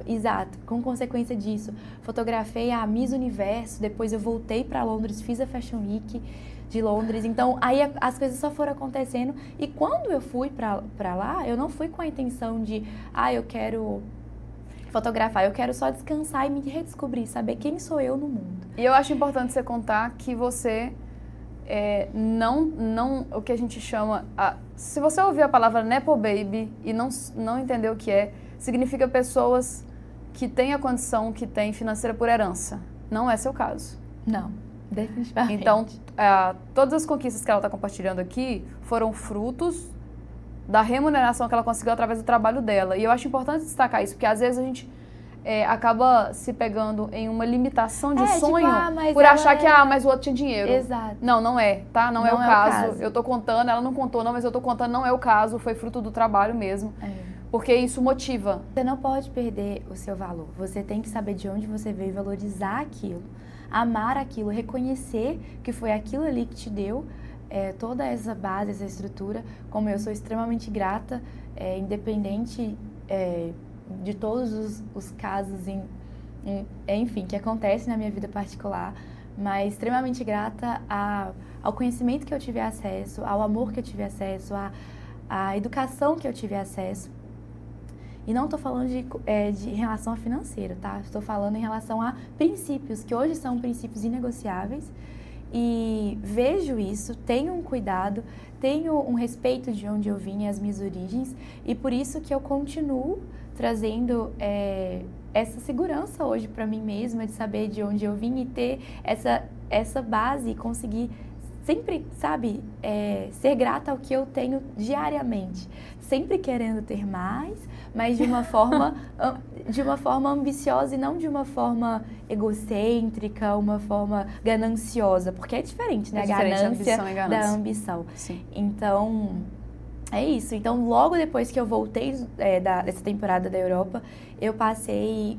Exato. Com consequência disso, fotografei a Miss Universo, depois eu voltei para Londres, fiz a Fashion Week de Londres. Então, aí as coisas só foram acontecendo. E quando eu fui para lá, eu não fui com a intenção de, eu quero fotografar, eu quero só descansar e me redescobrir, saber quem sou eu no mundo. E eu acho importante você contar que você não o que a gente chama, se você ouvir a palavra Nepo Baby e não entender o que significa pessoas que têm a condição que têm financeira por herança. Não é seu caso. Não, definitivamente. Então, todas as conquistas que ela está compartilhando aqui foram frutos da remuneração que ela conseguiu através do trabalho dela. E eu acho importante destacar isso, porque às vezes a gente acaba se pegando em uma limitação de sonho por achar que, mas o outro tinha dinheiro. Exato. Não é, tá? Não é o caso. Eu tô contando, ela não contou não, mas eu tô contando, não é o caso, foi fruto do trabalho mesmo. Porque isso motiva. Você não pode perder o seu valor. Você tem que saber de onde você veio e valorizar aquilo, amar aquilo, reconhecer que foi aquilo ali que te deu toda essa base, essa estrutura. Como eu sou extremamente grata, independente de todos os casos, enfim, que acontecem na minha vida particular, mas extremamente grata ao conhecimento que eu tive acesso, ao amor que eu tive acesso, à educação que eu tive acesso. E não estou falando de relação a financeiro, tá? Estou falando em relação a princípios, que hoje são princípios inegociáveis e vejo isso, tenho um cuidado, tenho um respeito de onde eu vim, as minhas origens, e por isso que eu continuo trazendo essa segurança hoje para mim mesma, de saber de onde eu vim e ter essa base e conseguir sempre, sabe, ser grata ao que eu tenho diariamente, sempre querendo ter mais, mas de uma forma ambiciosa e não de uma forma egocêntrica, uma forma gananciosa, porque é diferente, né? É diferente, a ganância ambição e ganância. da ambição. Sim. Então, é isso. Então, logo depois que eu voltei dessa temporada da Europa, eu passei,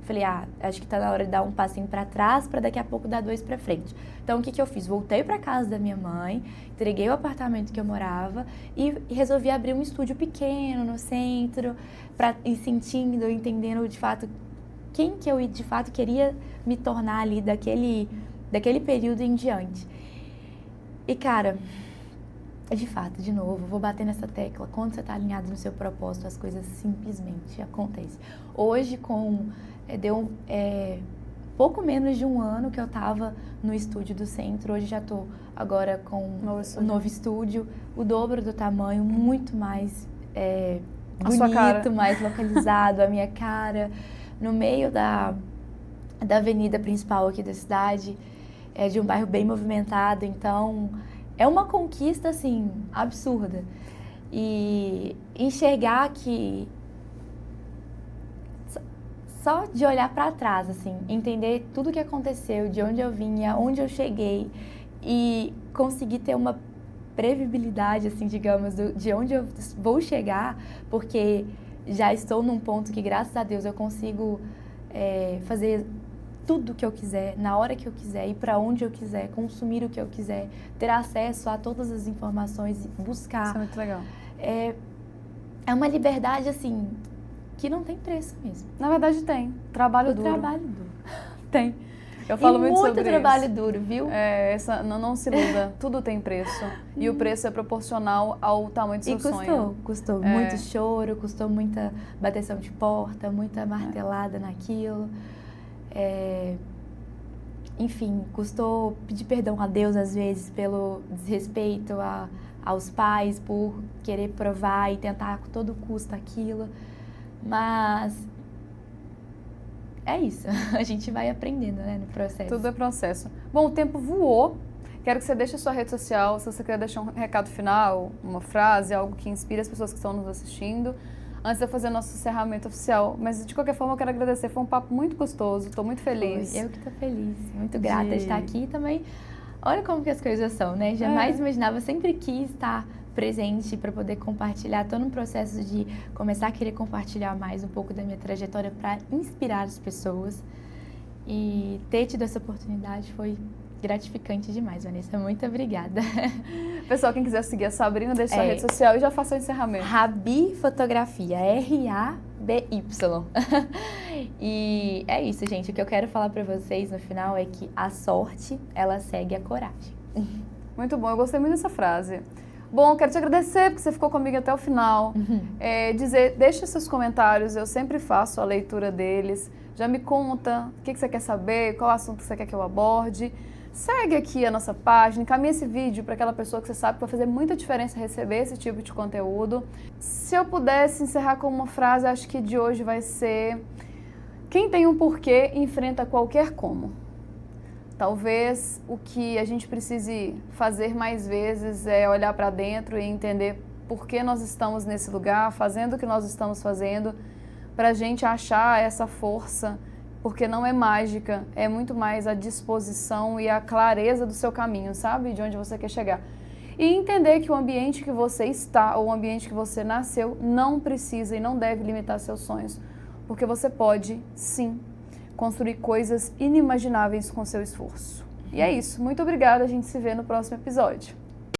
falei, acho que tá na hora de dar um passinho para trás para daqui a pouco dar 2 para frente. Então, o que eu fiz? Voltei para casa da minha mãe, entreguei o apartamento que eu morava e resolvi abrir um estúdio pequeno no centro, para ir sentindo, entendendo de fato quem que eu de fato queria me tornar ali daquele período em diante. E, cara, de fato, de novo, vou bater nessa tecla. Quando você está alinhado no seu propósito, as coisas simplesmente acontecem. Hoje, deu pouco menos de um ano que eu estava no estúdio do centro. Hoje já estou agora com o novo estúdio, o dobro do tamanho, muito mais bonito, mais localizado, a minha cara, no meio da avenida principal aqui da cidade, de um bairro bem movimentado. Então, é uma conquista, assim, absurda. E enxergar que só de olhar para trás, assim, entender tudo o que aconteceu, de onde eu vinha, onde eu cheguei e conseguir ter uma previsibilidade, assim, digamos, de onde eu vou chegar, porque já estou num ponto que, graças a Deus, eu consigo fazer tudo o que eu quiser, na hora que eu quiser, ir para onde eu quiser, consumir o que eu quiser, ter acesso a todas as informações, buscar. Isso é muito legal. É uma liberdade, assim, que não tem preço mesmo. Na verdade tem. Trabalho duro. Trabalho duro. Tem. Eu falo muito sobre isso. Muito trabalho duro, viu? Não se iluda. Tudo tem preço. E o preço é proporcional ao tamanho do seu sonho. Custou muito choro, custou muita bateção de porta, muita martelada naquilo. Enfim, custou pedir perdão a Deus às vezes pelo desrespeito aos pais, por querer provar e tentar a todo custo aquilo. Mas é isso, a gente vai aprendendo, né, no processo. Tudo é processo. Bom, o tempo voou. Quero que você deixe a sua rede social, se você quer deixar um recado final, uma frase, algo que inspire as pessoas que estão nos assistindo, antes de eu fazer nosso encerramento oficial. Mas, de qualquer forma, eu quero agradecer. Foi um papo muito gostoso, estou muito feliz. Eu que estou feliz, muito grata de estar aqui também. Olha como que as coisas são, né? Jamais imaginava, sempre quis estar presente para poder compartilhar. Estou num processo de começar a querer compartilhar mais um pouco da minha trajetória para inspirar as pessoas. E ter tido essa oportunidade foi gratificante demais, Vanessa. Muito obrigada. Pessoal, quem quiser seguir a Sabrina, deixe sua rede social e já faça o encerramento. Rabi Fotografia, R-A-B-Y. E é isso, gente. O que eu quero falar para vocês no final é que a sorte, ela segue a coragem. Muito bom, eu gostei muito dessa frase. Bom, quero te agradecer porque você ficou comigo até o final. Deixa seus comentários, eu sempre faço a leitura deles. Já me conta o que você quer saber, qual assunto você quer que eu aborde. Segue aqui a nossa página, encaminha esse vídeo para aquela pessoa que você sabe que vai fazer muita diferença receber esse tipo de conteúdo. Se eu pudesse encerrar com uma frase, acho que de hoje vai ser: quem tem um porquê enfrenta qualquer como. Talvez o que a gente precise fazer mais vezes é olhar para dentro e entender por que nós estamos nesse lugar, fazendo o que nós estamos fazendo, para a gente achar essa força, porque não é mágica, é muito mais a disposição e a clareza do seu caminho, sabe? De onde você quer chegar. E entender que o ambiente que você está, ou o ambiente que você nasceu, não precisa e não deve limitar seus sonhos, porque você pode, sim, construir coisas inimagináveis com seu esforço. E é isso. Muito obrigada. A gente se vê no próximo episódio.